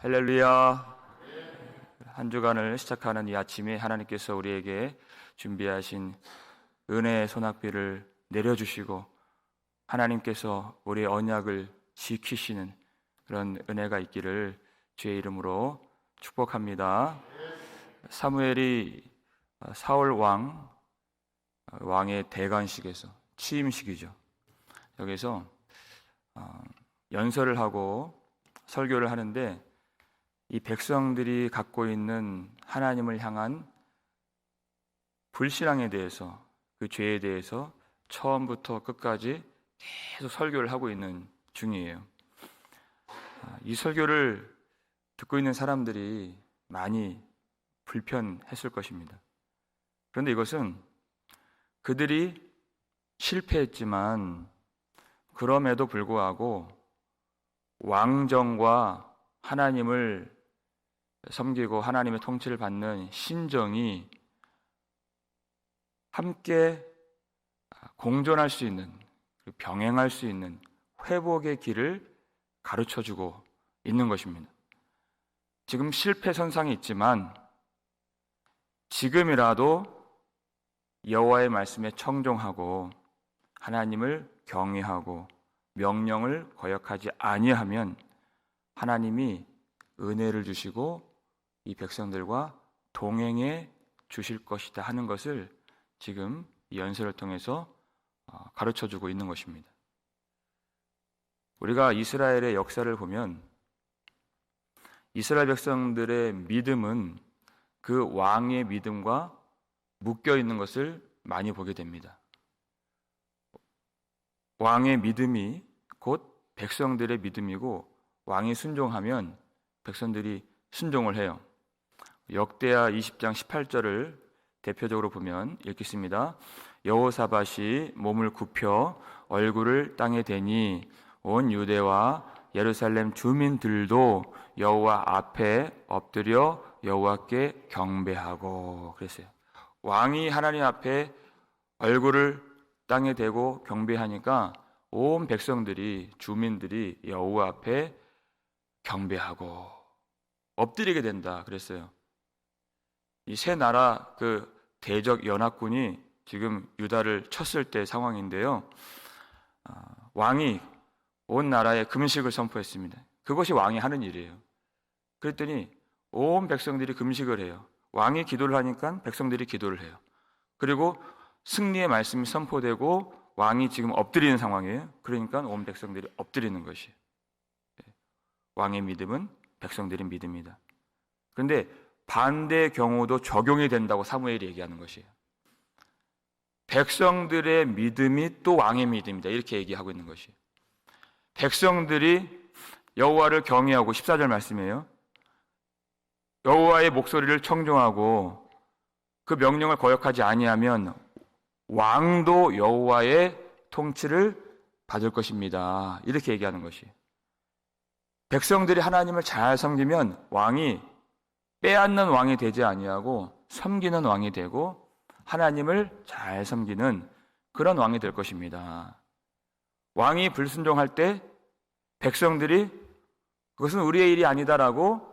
할렐루야. 한 주간을 시작하는 이 아침에 하나님께서 우리에게 준비하신 은혜의 소낙비를 내려주시고 하나님께서 우리의 언약을 지키시는 그런 은혜가 있기를 주의 이름으로 축복합니다. 사무엘이 사울 왕의 대관식에서 취임식이죠. 여기서 연설을 하고 설교를 하는데 이 백성들이 갖고 있는 하나님을 향한 불신앙에 대해서, 그 죄에 대해서 처음부터 끝까지 계속 설교를 하고 있는 중이에요. 이 설교를 듣고 있는 사람들이 많이 불편했을 것입니다. 그런데 이것은 그들이 실패했지만 그럼에도 불구하고 왕정과 하나님을 섬기고 하나님의 통치를 받는 신정이 함께 공존할 수 있는, 병행할 수 있는 회복의 길을 가르쳐주고 있는 것입니다. 지금 실패선상에 있지만 지금이라도 여호와의 말씀에 청종하고 하나님을 경외하고 명령을 거역하지 아니하면 하나님이 은혜를 주시고 이 백성들과 동행해 주실 것이다 하는 것을 지금 이 연설을 통해서 가르쳐주고 있는 것입니다. 우리가 이스라엘의 역사를 보면 이스라엘 백성들의 믿음은 그 왕의 믿음과 묶여 있는 것을 많이 보게 됩니다. 왕의 믿음이 곧 백성들의 믿음이고 왕이 순종하면 백성들이 순종을 해요. 역대하 20장 18절을 대표적으로 보면 읽겠습니다. 여호사밧이 몸을 굽혀 얼굴을 땅에 대니 온 유대와 예루살렘 주민들도 여호와 앞에 엎드려 여호와께 경배하고 그랬어요. 왕이 하나님 앞에 얼굴을 땅에 대고 경배하니까 온 백성들이, 주민들이 여호와 앞에 경배하고 엎드리게 된다 그랬어요. 이 세 나라 그 대적 연합군이 지금 유다를 쳤을 때 상황인데요. 왕이 온 나라에 금식을 선포했습니다. 그것이 왕이 하는 일이에요. 그랬더니 온 백성들이 금식을 해요. 왕이 기도를 하니까 백성들이 기도를 해요. 그리고 승리의 말씀이 선포되고 왕이 지금 엎드리는 상황이에요. 그러니까 온 백성들이 엎드리는 것이에요. 왕의 믿음은 백성들의 믿음이다. 그런데 반대의 경우도 적용이 된다고 사무엘이 얘기하는 것이에요. 백성들의 믿음이 또 왕의 믿음이다. 이렇게 얘기하고 있는 것이에요. 백성들이 여호와를 경외하고 14절 말씀이에요. 여호와의 목소리를 청종하고 그 명령을 거역하지 아니하면 왕도 여호와의 통치를 받을 것입니다. 이렇게 얘기하는 것이에요. 백성들이 하나님을 잘 섬기면 왕이 빼앗는 왕이 되지 아니하고 섬기는 왕이 되고 하나님을 잘 섬기는 그런 왕이 될 것입니다. 왕이 불순종할 때 백성들이 그것은 우리의 일이 아니다라고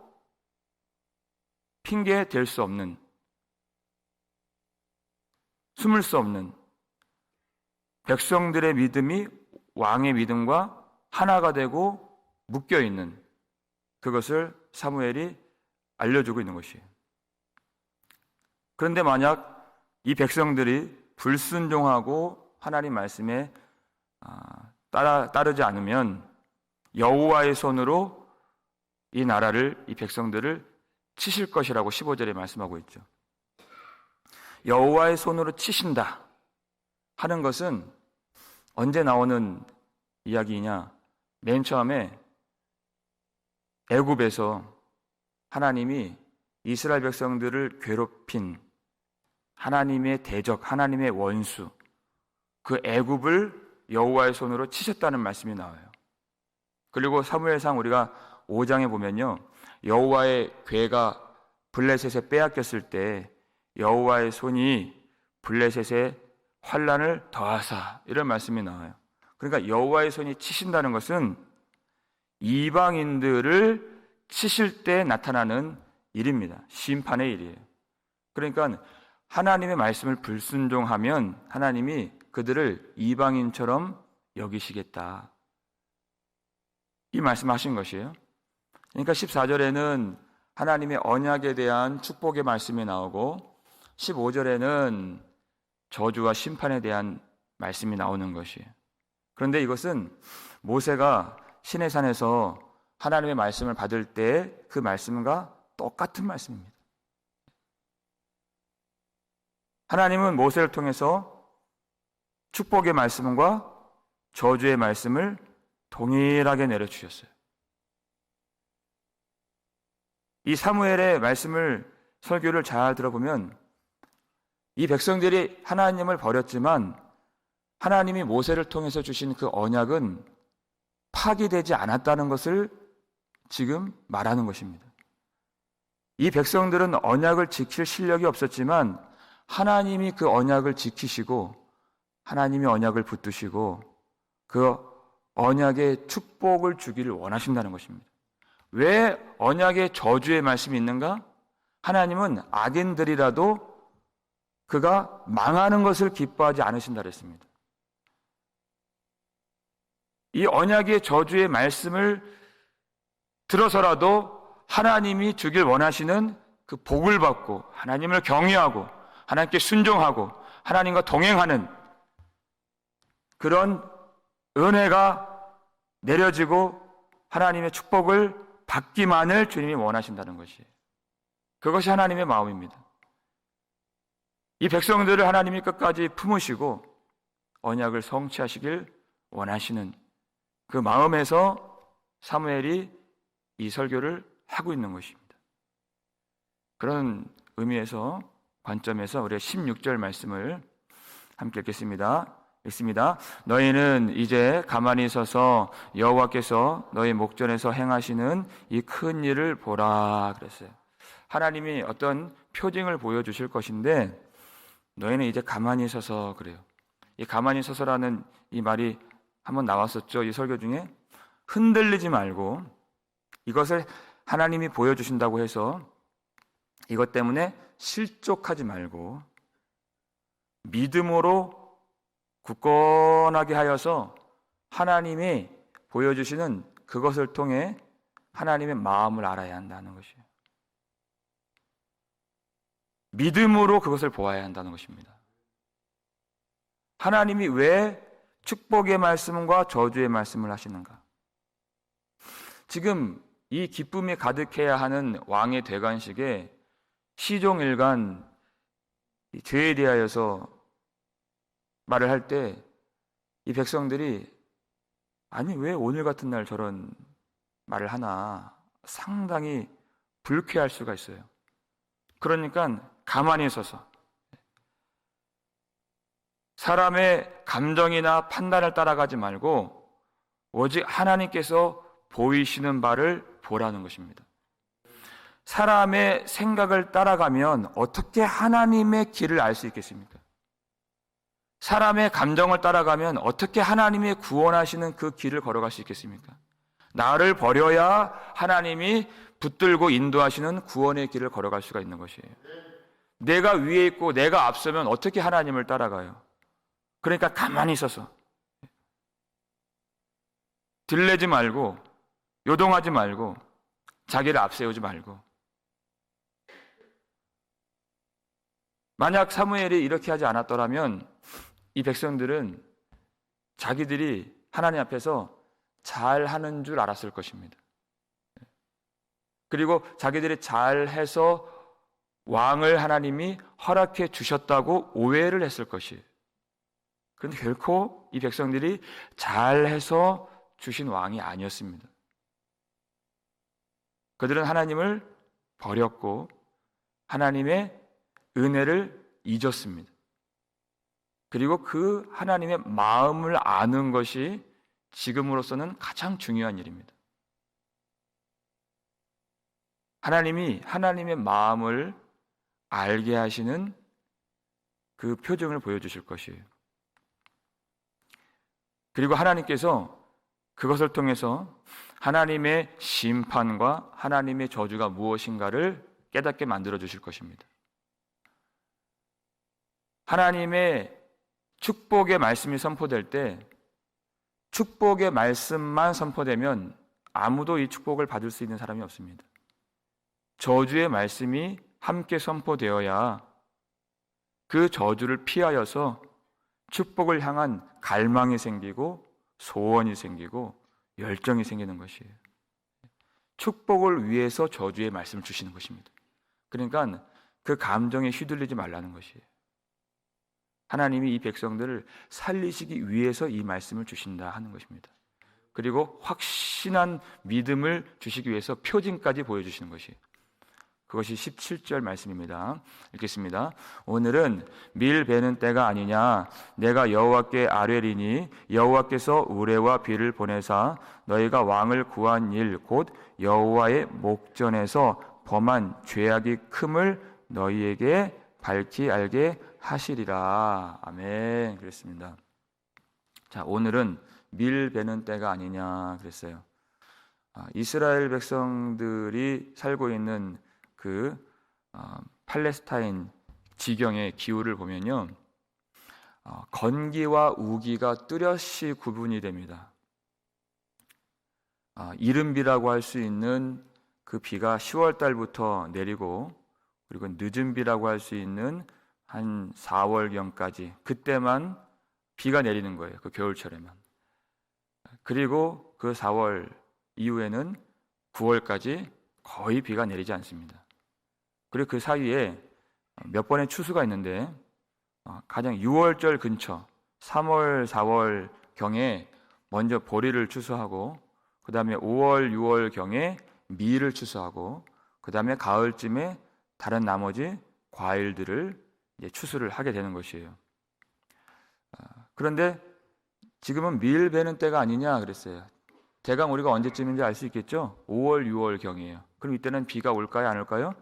핑계 댈 수 없는, 숨을 수 없는 백성들의 믿음이 왕의 믿음과 하나가 되고 묶여 있는 그것을 사무엘이 알려주고 있는 것이에요. 그런데 만약 이 백성들이 불순종하고 하나님 말씀에 따르지 않으면 여호와의 손으로 이 나라를, 이 백성들을 치실 것이라고 15절에 말씀하고 있죠. 여호와의 손으로 치신다 하는 것은 언제 나오는 이야기냐? 맨 처음에 애굽에서 하나님이 이스라엘 백성들을 괴롭힌 하나님의 대적, 하나님의 원수, 그 애굽을 여호와의 손으로 치셨다는 말씀이 나와요. 그리고 사무엘상 우리가 5장에 보면요, 여호와의 궤가 블레셋에 빼앗겼을 때 여호와의 손이 블레셋에 환난을 더하사, 이런 말씀이 나와요. 그러니까 여호와의 손이 치신다는 것은 이방인들을 치실 때 나타나는 일입니다. 심판의 일이에요. 그러니까 하나님의 말씀을 불순종하면 하나님이 그들을 이방인처럼 여기시겠다. 이 말씀하신 것이에요. 그러니까 14절에는 하나님의 언약에 대한 축복의 말씀이 나오고 15절에는 저주와 심판에 대한 말씀이 나오는 것이에요. 그런데 이것은 모세가 시내산에서 하나님의 말씀을 받을 때 그 말씀과 똑같은 말씀입니다. 하나님은 모세를 통해서 축복의 말씀과 저주의 말씀을 동일하게 내려주셨어요. 이 사무엘의 설교를 잘 들어보면 이 백성들이 하나님을 버렸지만 하나님이 모세를 통해서 주신 그 언약은 파기되지 않았다는 것을 지금 말하는 것입니다. 이 백성들은 언약을 지킬 실력이 없었지만 하나님이 그 언약을 지키시고 하나님이 언약을 붙드시고 그 언약의 축복을 주기를 원하신다는 것입니다. 왜 언약의 저주의 말씀이 있는가? 하나님은 악인들이라도 그가 망하는 것을 기뻐하지 않으신다 그랬습니다. 이 언약의 저주의 말씀을 들어서라도 하나님이 주길 원하시는 그 복을 받고 하나님을 경외하고 하나님께 순종하고 하나님과 동행하는 그런 은혜가 내려지고 하나님의 축복을 받기만을 주님이 원하신다는 것이에요. 그것이 하나님의 마음입니다. 이 백성들을 하나님이 끝까지 품으시고 언약을 성취하시길 원하시는 그 마음에서 사무엘이 이 설교를 하고 있는 것입니다. 그런 의미에서 관점에서 우리가 16절 말씀을 함께 읽겠습니다. 읽습니다. 너희는 이제 가만히 서서 여호와께서 너희 목전에서 행하시는 이 큰 일을 보라 그랬어요. 하나님이 어떤 표징을 보여주실 것인데 너희는 이제 가만히 서서 그래요. 이 가만히 서서라는 이 말이 한번 나왔었죠. 이 설교 중에 흔들리지 말고 이것을 하나님이 보여주신다고 해서 이것 때문에 실족하지 말고 믿음으로 굳건하게 하여서 하나님이 보여주시는 그것을 통해 하나님의 마음을 알아야 한다는 것이에요. 믿음으로 그것을 보아야 한다는 것입니다. 하나님이 왜 축복의 말씀과 저주의 말씀을 하시는가? 지금 이 기쁨이 가득해야 하는 왕의 대관식에 시종일관 죄에 대하여서 말을 할 때 이 백성들이 아니 왜 오늘 같은 날 저런 말을 하나 상당히 불쾌할 수가 있어요. 그러니까 가만히 서서 사람의 감정이나 판단을 따라가지 말고 오직 하나님께서 보이시는 바를 보라는 것입니다. 사람의 생각을 따라가면 어떻게 하나님의 길을 알 수 있겠습니까? 사람의 감정을 따라가면 어떻게 하나님의 구원하시는 그 길을 걸어갈 수 있겠습니까? 나를 버려야 하나님이 붙들고 인도하시는 구원의 길을 걸어갈 수가 있는 것이에요. 내가 위에 있고 내가 앞서면 어떻게 하나님을 따라가요? 그러니까 가만히 있어서 들레지 말고 요동하지 말고 자기를 앞세우지 말고. 만약 사무엘이 이렇게 하지 않았더라면 이 백성들은 자기들이 하나님 앞에서 잘하는 줄 알았을 것입니다. 그리고 자기들이 잘해서 왕을 하나님이 허락해 주셨다고 오해를 했을 것이에요. 그런데 결코 이 백성들이 잘해서 주신 왕이 아니었습니다. 그들은 하나님을 버렸고 하나님의 은혜를 잊었습니다. 그리고 그 하나님의 마음을 아는 것이 지금으로서는 가장 중요한 일입니다. 하나님이 하나님의 마음을 알게 하시는 그 표정을 보여주실 것이에요. 그리고 하나님께서 그것을 통해서 하나님의 심판과 하나님의 저주가 무엇인가를 깨닫게 만들어 주실 것입니다. 하나님의 축복의 말씀이 선포될 때 축복의 말씀만 선포되면 아무도 이 축복을 받을 수 있는 사람이 없습니다. 저주의 말씀이 함께 선포되어야 그 저주를 피하여서 축복을 향한 갈망이 생기고 소원이 생기고 열정이 생기는 것이에요. 축복을 위해서 저주의 말씀을 주시는 것입니다. 그러니까 그 감정에 휘둘리지 말라는 것이에요. 하나님이 이 백성들을 살리시기 위해서 이 말씀을 주신다 하는 것입니다. 그리고 확신한 믿음을 주시기 위해서 표징까지 보여주시는 것이에요. 그것이 17절 말씀입니다. 읽겠습니다. 오늘은 밀 베는 때가 아니냐. 내가 여호와께 아뢰리니 여호와께서 우레와 비를 보내사 너희가 왕을 구한 일 곧 여호와의 목전에서 범한 죄악이 큼을 너희에게 밝히 알게 하시리라. 아멘. 그랬습니다. 자, 오늘은 밀 베는 때가 아니냐 그랬어요. 이스라엘 백성들이 살고 있는 그 팔레스타인 지경의 기후를 보면요, 건기와 우기가 뚜렷이 구분이 됩니다. 이른비라고 할 수 있는 그 비가 10월 달부터 내리고, 그리고 늦은 비라고 할 수 있는 한 4월경까지 그때만 비가 내리는 거예요. 그 겨울철에만. 그리고 그 4월 이후에는 9월까지 거의 비가 내리지 않습니다. 그리고 그 사이에 몇 번의 추수가 있는데 가장 6월절 근처 3월, 4월 경에 먼저 보리를 추수하고, 그 다음에 5월, 6월 경에 밀을 추수하고, 그 다음에 가을쯤에 다른 나머지 과일들을 이제 추수를 하게 되는 것이에요. 그런데 지금은 밀 베는 때가 아니냐 그랬어요. 대강 우리가 언제쯤인지 알 수 있겠죠? 5월, 6월 경이에요. 그럼 이때는 비가 올까요, 안 올까요?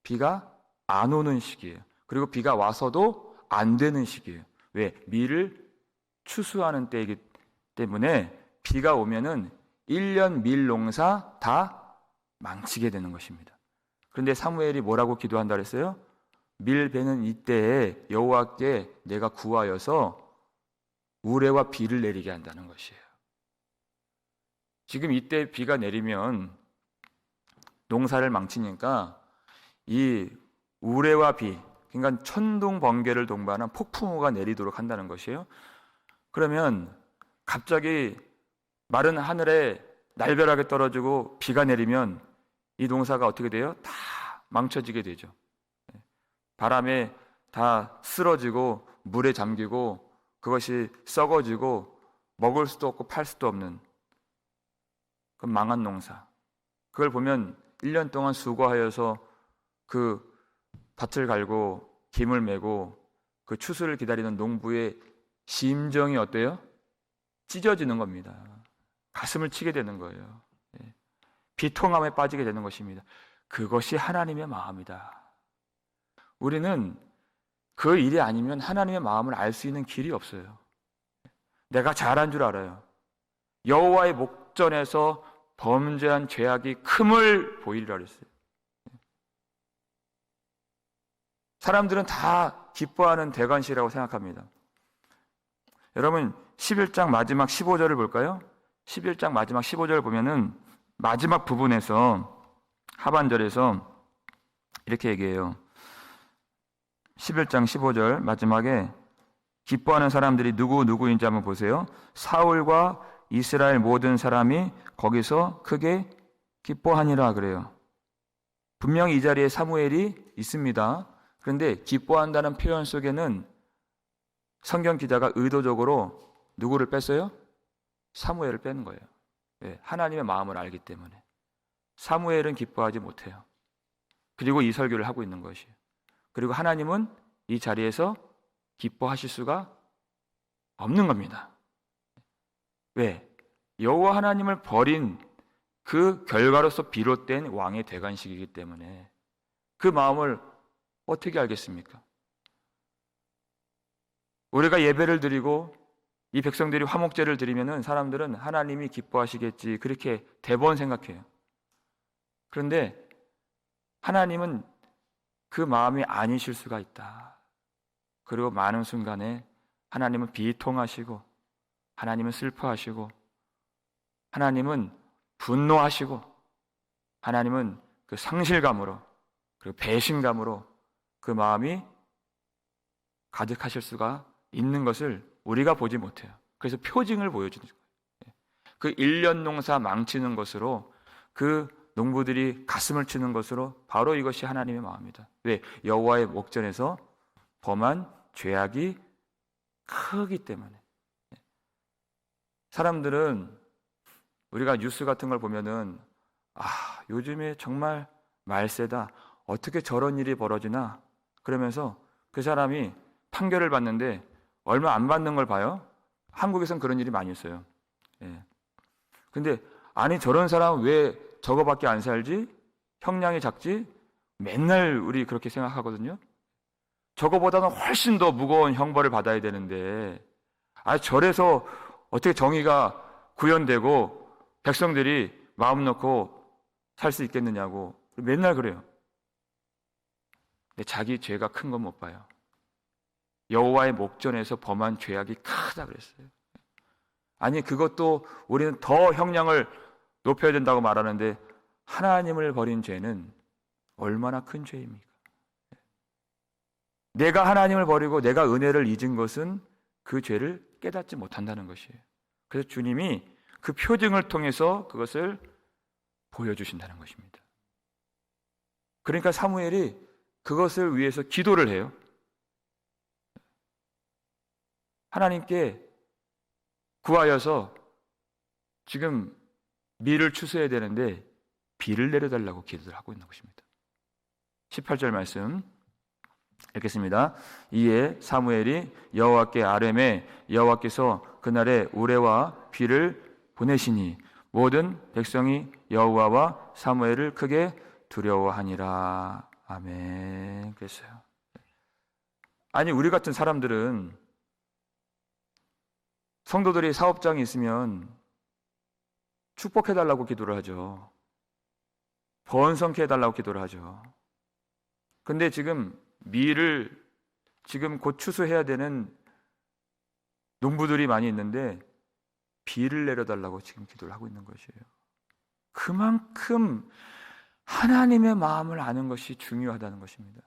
비가 안 오는 시기예요. 그리고 비가 와서도 안 되는 시기예요. 왜? 밀을 추수하는 때이기 때문에 비가 오면은 1년 밀 농사 다 망치게 되는 것입니다. 그런데 사무엘이 뭐라고 기도한다 그랬어요? 밀 베는 이때에 여호와께 내가 구하여서 우레와 비를 내리게 한다는 것이에요. 지금 이때 비가 내리면 농사를 망치니까 이 우레와 비, 그러니까 천둥 번개를 동반한 폭풍우가 내리도록 한다는 것이에요. 그러면 갑자기 마른 하늘에 날벼락이 떨어지고 비가 내리면 이 농사가 어떻게 돼요? 다 망쳐지게 되죠. 바람에 다 쓰러지고 물에 잠기고 그것이 썩어지고 먹을 수도 없고 팔 수도 없는 그 망한 농사. 그걸 보면 1년 동안 수고하여서 그 밭을 갈고 김을 메고 그 추수를 기다리는 농부의 심정이 어때요? 찢어지는 겁니다. 가슴을 치게 되는 거예요. 비통함에 빠지게 되는 것입니다. 그것이 하나님의 마음이다. 우리는 그 일이 아니면 하나님의 마음을 알 수 있는 길이 없어요. 내가 잘한 줄 알아요. 여호와의 목전에서 범죄한 죄악이 큼을 보이리라 그랬어요. 사람들은 다 기뻐하는 대관식이라고 생각합니다. 여러분 11장 마지막 15절을 볼까요? 11장 마지막 15절을 보면은 마지막 부분에서 하반절에서 이렇게 얘기해요. 11장 15절 마지막에 기뻐하는 사람들이 누구인지 한번 보세요. 사울과 이스라엘 모든 사람이 거기서 크게 기뻐하니라 그래요. 분명히 이 자리에 사무엘이 있습니다. 그런데 기뻐한다는 표현 속에는 성경 기자가 의도적으로 누구를 뺐어요? 사무엘을 빼는 거예요. 네, 하나님의 마음을 알기 때문에. 사무엘은 기뻐하지 못해요. 그리고 이 설교를 하고 있는 것이에요. 그리고 하나님은 이 자리에서 기뻐하실 수가 없는 겁니다. 왜? 여호와 하나님을 버린 그 결과로서 비롯된 왕의 대관식이기 때문에 그 마음을 어떻게 알겠습니까? 우리가 예배를 드리고 이 백성들이 화목제를 드리면은 사람들은 하나님이 기뻐하시겠지 그렇게 대번 생각해요. 그런데 하나님은 그 마음이 아니실 수가 있다. 그리고 많은 순간에 하나님은 비통하시고, 하나님은 슬퍼하시고, 하나님은 분노하시고, 하나님은 그 상실감으로 그리고 배신감으로 그 마음이 가득하실 수가 있는 것을 우리가 보지 못해요. 그래서 표징을 보여주는 거예요. 그 1년 농사 망치는 것으로, 그 농부들이 가슴을 치는 것으로 바로 이것이 하나님의 마음이다. 왜? 여호와의 목전에서 범한 죄악이 크기 때문에. 사람들은 우리가 뉴스 같은 걸 보면은 요즘에 정말 말세다. 어떻게 저런 일이 벌어지나? 그러면서 그 사람이 판결을 받는데 얼마 안 받는 걸 봐요. 한국에선 그런 일이 많이 있어요. 근데 아니 저런 사람은 왜 저거밖에 안 살지? 형량이 작지? 맨날 우리 그렇게 생각하거든요. 저거보다는 훨씬 더 무거운 형벌을 받아야 되는데 저래서 어떻게 정의가 구현되고 백성들이 마음 놓고 살 수 있겠느냐고 맨날 그래요. 근데 자기 죄가 큰 건 못 봐요. 여호와의 목전에서 범한 죄악이 크다 그랬어요. 아니 그것도 우리는 더 형량을 높여야 된다고 말하는데 하나님을 버린 죄는 얼마나 큰 죄입니까? 내가 하나님을 버리고 내가 은혜를 잊은 것은 그 죄를 깨닫지 못한다는 것이에요. 그래서 주님이 그 표징을 통해서 그것을 보여주신다는 것입니다. 그러니까 사무엘이 그것을 위해서 기도를 해요. 하나님께 구하여서 지금 밀을 추수해야 되는데 비를 내려달라고 기도를 하고 있는 것입니다. 18절 말씀 읽겠습니다. 이에 사무엘이 여호와께 아뢰매 여호와께서 그날에 우레와 비를 보내시니 모든 백성이 여호와와 사무엘을 크게 두려워하니라. 아멘. 그랬어요. 아니 우리 같은 사람들은 성도들이 사업장이 있으면 축복해달라고 기도를 하죠. 번성케 해달라고 기도를 하죠. 근데 지금 밀을 지금 곧 추수해야 되는 농부들이 많이 있는데 비를 내려달라고 지금 기도를 하고 있는 것이에요. 그만큼 하나님의 마음을 아는 것이 중요하다는 것입니다.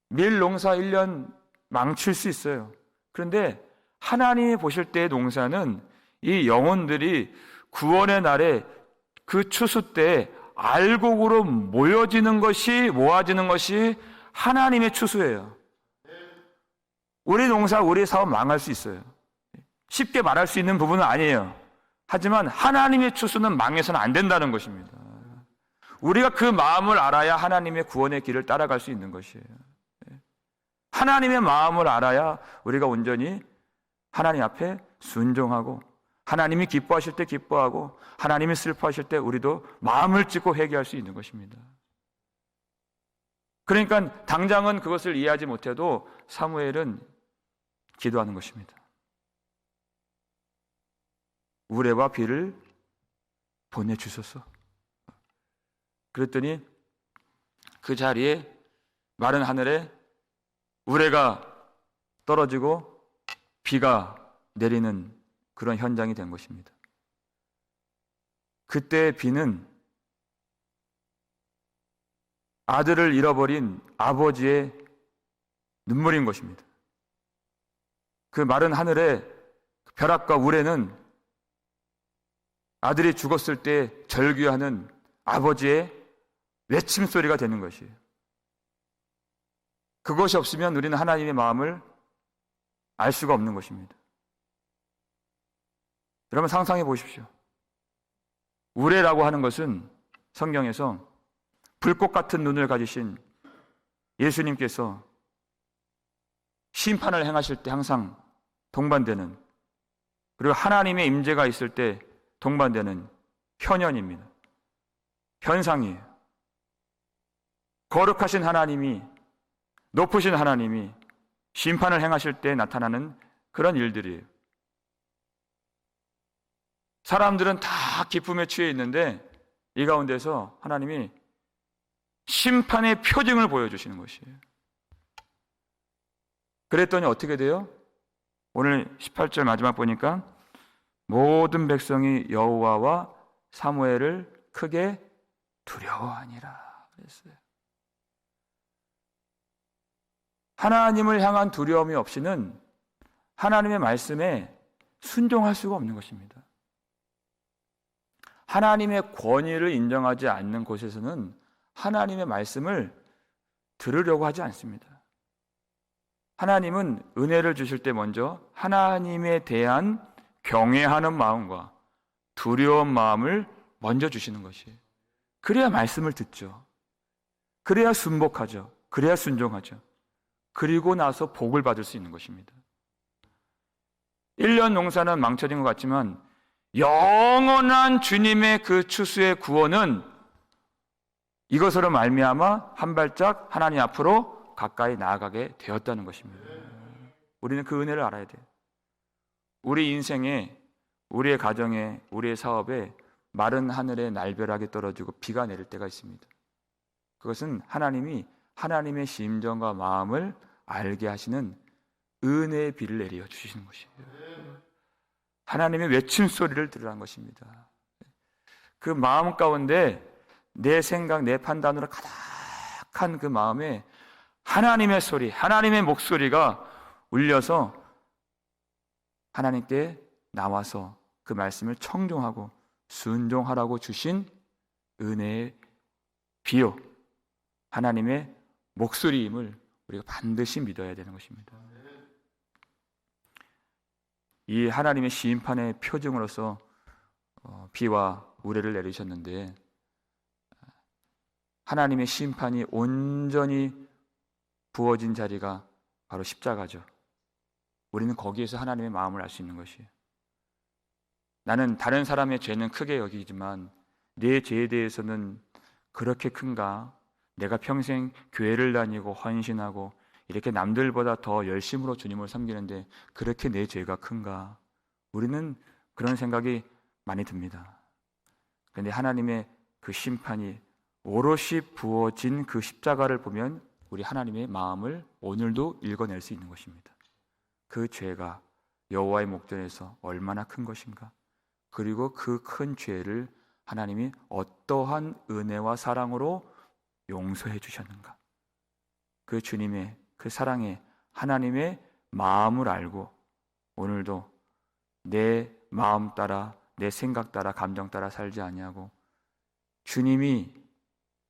밀 농사 1년 망칠 수 있어요. 그런데 하나님이 보실 때의 농사는 이 영혼들이 구원의 날에 그 추수 때 알곡으로 모아지는 것이 하나님의 추수예요. 우리 농사, 우리 사업 망할 수 있어요. 쉽게 말할 수 있는 부분은 아니에요. 하지만 하나님의 추수는 망해서는 안 된다는 것입니다. 우리가 그 마음을 알아야 하나님의 구원의 길을 따라갈 수 있는 것이에요. 하나님의 마음을 알아야 우리가 온전히 하나님 앞에 순종하고 하나님이 기뻐하실 때 기뻐하고 하나님이 슬퍼하실 때 우리도 마음을 찢고 회개할 수 있는 것입니다. 그러니까 당장은 그것을 이해하지 못해도 사무엘은 기도하는 것입니다. 우레와 비를 보내주소서. 그랬더니 그 자리에 마른 하늘에 우레가 떨어지고 비가 내리는 그런 현장이 된 것입니다. 그때의 비는 아들을 잃어버린 아버지의 눈물인 것입니다. 그 마른 하늘에 벼락과 우레는 아들이 죽었을 때 절규하는 아버지의 외침 소리가 되는 것이에요. 그것이 없으면 우리는 하나님의 마음을 알 수가 없는 것입니다. 여러분 상상해 보십시오. 우레라고 하는 것은 성경에서 불꽃 같은 눈을 가지신 예수님께서 심판을 행하실 때 항상 동반되는, 그리고 하나님의 임재가 있을 때 동반되는 현현입니다. 현상이에요. 거룩하신 하나님이, 높으신 하나님이 심판을 행하실 때 나타나는 그런 일들이에요. 사람들은 다 기쁨에 취해 있는데 이 가운데서 하나님이 심판의 표징을 보여주시는 것이에요. 그랬더니 어떻게 돼요? 오늘 18절 마지막 보니까 모든 백성이 여호와와 사무엘을 크게 두려워하니라 그랬어요. 하나님을 향한 두려움이 없이는 하나님의 말씀에 순종할 수가 없는 것입니다. 하나님의 권위를 인정하지 않는 곳에서는 하나님의 말씀을 들으려고 하지 않습니다. 하나님은 은혜를 주실 때 먼저 하나님에 대한 경외하는 마음과 두려운 마음을 먼저 주시는 것이에요. 그래야 말씀을 듣죠. 그래야 순복하죠. 그래야 순종하죠. 그리고 나서 복을 받을 수 있는 것입니다. 1년 농사는 망쳐진 것 같지만 영원한 주님의 그 추수의 구원은 이것으로 말미암아 한 발짝 하나님 앞으로 가까이 나아가게 되었다는 것입니다. 우리는 그 은혜를 알아야 돼요. 우리 인생에, 우리의 가정에, 우리의 사업에 마른 하늘에 날벼락이 떨어지고 비가 내릴 때가 있습니다. 그것은 하나님이 하나님의 심정과 마음을 알게 하시는 은혜의 비를 내려 주시는 것이에요. 하나님의 외침소리를 들으라는 것입니다. 그 마음 가운데 내 생각, 내 판단으로 가득한 그 마음에 하나님의 소리, 하나님의 목소리가 울려서 하나님께 나와서 그 말씀을 청종하고 순종하라고 주신 은혜의 비요, 하나님의 목소리임을 우리가 반드시 믿어야 되는 것입니다. 이 하나님의 심판의 표징으로서 비와 우레를 내리셨는데 하나님의 심판이 온전히 부어진 자리가 바로 십자가죠. 우리는 거기에서 하나님의 마음을 알 수 있는 것이에요. 나는 다른 사람의 죄는 크게 여기지만 내 죄에 대해서는 그렇게 큰가? 내가 평생 교회를 다니고 헌신하고 이렇게 남들보다 더 열심으로 주님을 섬기는데 그렇게 내 죄가 큰가? 우리는 그런 생각이 많이 듭니다. 그런데 하나님의 그 심판이 오롯이 부어진 그 십자가를 보면 우리 하나님의 마음을 오늘도 읽어낼 수 있는 것입니다. 그 죄가 여호와의 목전에서 얼마나 큰 것인가? 그리고 그 큰 죄를 하나님이 어떠한 은혜와 사랑으로 용서해 주셨는가? 그 주님의 그 사랑에 하나님의 마음을 알고 오늘도 내 마음 따라, 내 생각 따라, 감정 따라 살지 아니하고 주님이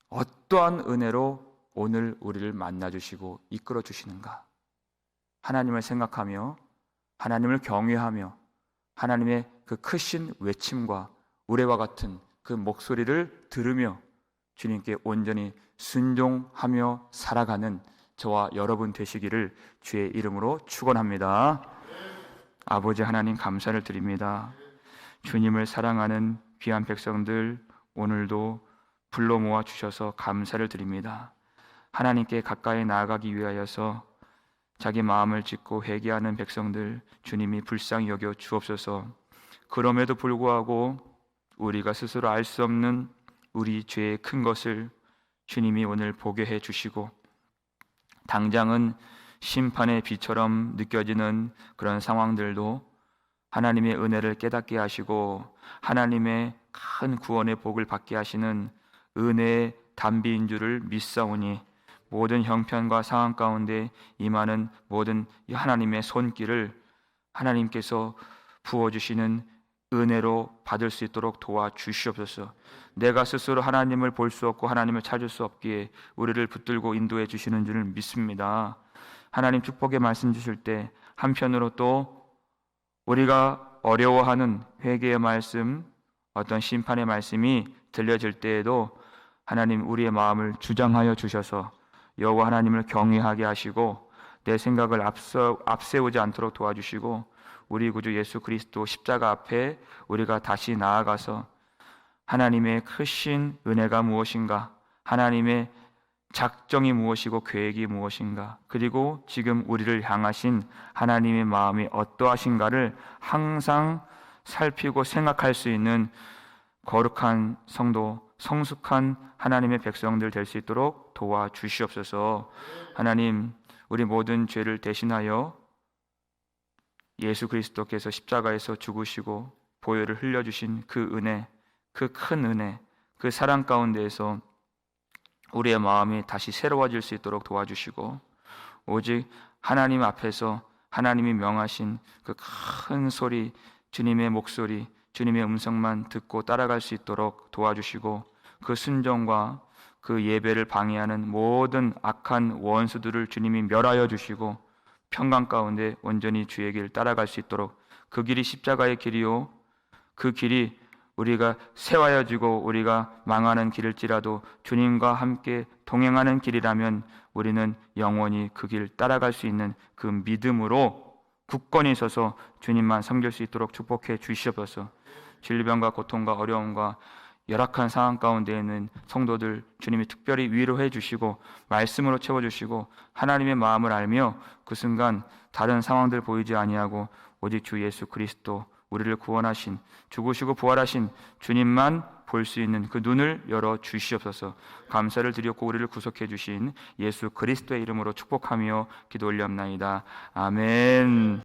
어떠한 은혜로 오늘 우리를 만나주시고 이끌어 주시는가? 하나님을 생각하며 하나님을 경외하며 하나님의 그 크신 외침과 우레와 같은 그 목소리를 들으며 주님께 온전히 순종하며 살아가는 저와 여러분 되시기를 주의 이름으로 축원합니다. 아버지 하나님 감사를 드립니다. 주님을 사랑하는 귀한 백성들 오늘도 불러 모아 주셔서 감사를 드립니다. 하나님께 가까이 나아가기 위하여서 자기 마음을 짓고 회개하는 백성들 주님이 불쌍히 여겨 주옵소서. 그럼에도 불구하고 우리가 스스로 알 수 없는 우리 죄의 큰 것을 주님이 오늘 보게 해 주시고 당장은 심판의 비처럼 느껴지는 그런 상황들도 하나님의 은혜를 깨닫게 하시고 하나님의 큰 구원의 복을 받게 하시는 은혜의 단비인 줄을 믿사오니 모든 형편과 상황 가운데 임하는 모든 하나님의 손길을 하나님께서 부어주시는 은혜로 받을 수 있도록 도와주시옵소서. 내가 스스로 하나님을 볼 수 없고 하나님을 찾을 수 없기에 우리를 붙들고 인도해 주시는 줄을 믿습니다. 하나님 축복의 말씀 주실 때 한편으로 또 우리가 어려워하는 회개의 말씀, 어떤 심판의 말씀이 들려질 때에도 하나님 우리의 마음을 주장하여 주셔서 여호와 하나님을 경외하게 하시고 내 생각을 앞세우지 않도록 도와주시고 우리 구주 예수 그리스도 십자가 앞에 우리가 다시 나아가서 하나님의 크신 은혜가 무엇인가, 하나님의 작정이 무엇이고 계획이 무엇인가, 그리고 지금 우리를 향하신 하나님의 마음이 어떠하신가를 항상 살피고 생각할 수 있는 거룩한 성도, 성숙한 하나님의 백성들 될 수 있도록 도와주시옵소서. 하나님, 우리 모든 죄를 대신하여 예수 그리스도께서 십자가에서 죽으시고 보혈을 흘려주신 그 은혜, 그 큰 은혜, 그 사랑 가운데에서 우리의 마음이 다시 새로워질 수 있도록 도와주시고, 오직 하나님 앞에서 하나님이 명하신 그 큰 소리, 주님의 목소리, 주님의 음성만 듣고 따라갈 수 있도록 도와주시고, 그 순종과 그 예배를 방해하는 모든 악한 원수들을 주님이 멸하여 주시고, 평강 가운데 온전히 주의 길 따라갈 수 있도록, 그 길이 십자가의 길이요, 그 길이 우리가 세워야지고 우리가 망하는 길일지라도 주님과 함께 동행하는 길이라면 우리는 영원히 그 길 따라갈 수 있는 그 믿음으로 굳건히 서서 주님만 섬길 수 있도록 축복해 주시옵소서. 질병과 고통과 어려움과 열악한 상황 가운데 있는 성도들 주님이 특별히 위로해 주시고 말씀으로 채워주시고, 하나님의 마음을 알며 그 순간 다른 상황들 보이지 아니하고 오직 주 예수 그리스도, 우리를 구원하신, 죽으시고 부활하신 주님만 볼 수 있는 그 눈을 열어 주시옵소서. 감사를 드렸고 우리를 구속해 주신 예수 그리스도의 이름으로 축복하며 기도 올리옵나이다. 아멘.